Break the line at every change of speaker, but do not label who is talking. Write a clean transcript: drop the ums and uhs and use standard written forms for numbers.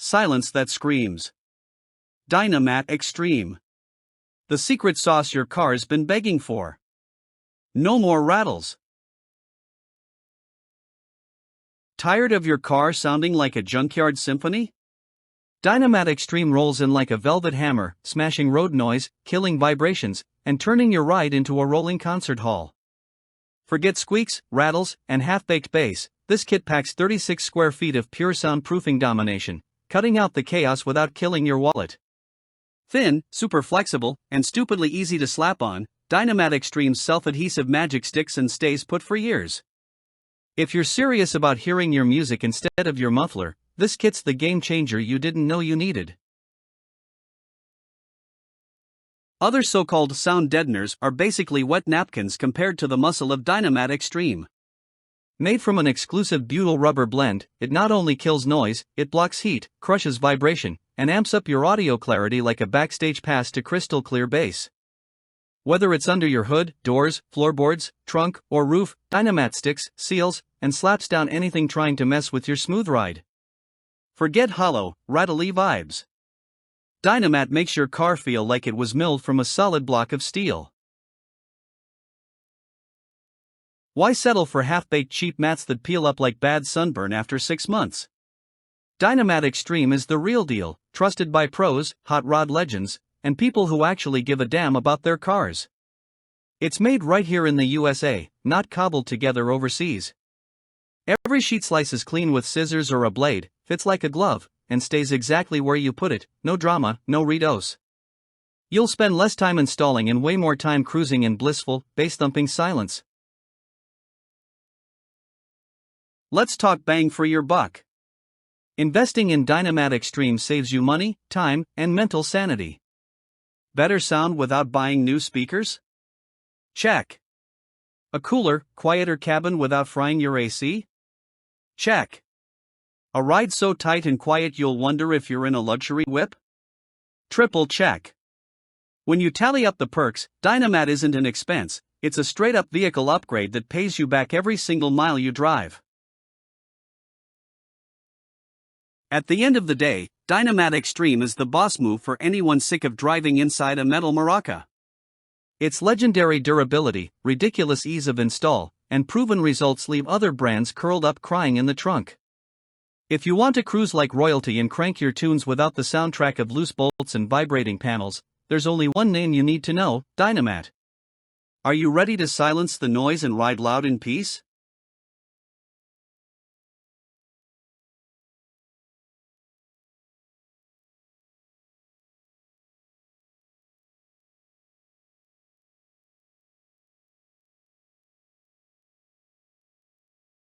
silence that screams. Dynamat Xtreme. The secret sauce your car's been begging for. No more rattles. Tired of your car sounding like a junkyard symphony? Dynamat Xtreme rolls in like a velvet hammer, smashing road noise, killing vibrations, and turning your ride into a rolling concert hall. Forget squeaks, rattles, and half-baked bass. This kit packs 36 square feet of pure soundproofing domination, cutting out the chaos without killing your wallet. Thin, super flexible, and stupidly easy to slap on, Dynamat Xtreme's self-adhesive magic sticks and stays put for years. If you're serious about hearing your music instead of your muffler, this kit's the game changer you didn't know you needed. Other so-called sound deadeners are basically wet napkins compared to the muscle of Dynamat Xtreme. Made from an exclusive butyl rubber blend, it not only kills noise, it blocks heat, crushes vibration, and amps up your audio clarity like a backstage pass to crystal clear bass. Whether it's under your hood, doors, floorboards, trunk, or roof, Dynamat sticks, seals, and slaps down anything trying to mess with your smooth ride. Forget hollow, rattly vibes. Dynamat makes your car feel like it was milled from a solid block of steel. Why settle for half-baked cheap mats that peel up like bad sunburn after 6 months? Dynamat Xtreme is the real deal, trusted by pros, hot rod legends, and people who actually give a damn about their cars. It's made right here in the USA, not cobbled together overseas. Every sheet slices clean with scissors or a blade, fits like a glove, and stays exactly where you put it. No drama, no redose. You'll spend less time installing and way more time cruising in blissful, bass-thumping silence. Let's talk bang for your buck. Investing in Dynamat Xtreme saves you money, time, and mental sanity. Better sound without buying new speakers? Check. A cooler, quieter cabin without frying your AC? Check. A ride so tight and quiet you'll wonder if you're in a luxury whip? Triple check. When you tally up the perks, Dynamat isn't an expense, it's a straight-up vehicle upgrade that pays you back every single mile you drive. At the end of the day, Dynamat Xtreme is the boss move for anyone sick of driving inside a metal maraca. Its legendary durability, ridiculous ease of install, and proven results leave other brands curled up crying in the trunk. If you want to cruise like royalty and crank your tunes without the soundtrack of loose bolts and vibrating panels, there's only one name you need to know: Dynamat. Are you ready to silence the noise and ride loud in peace?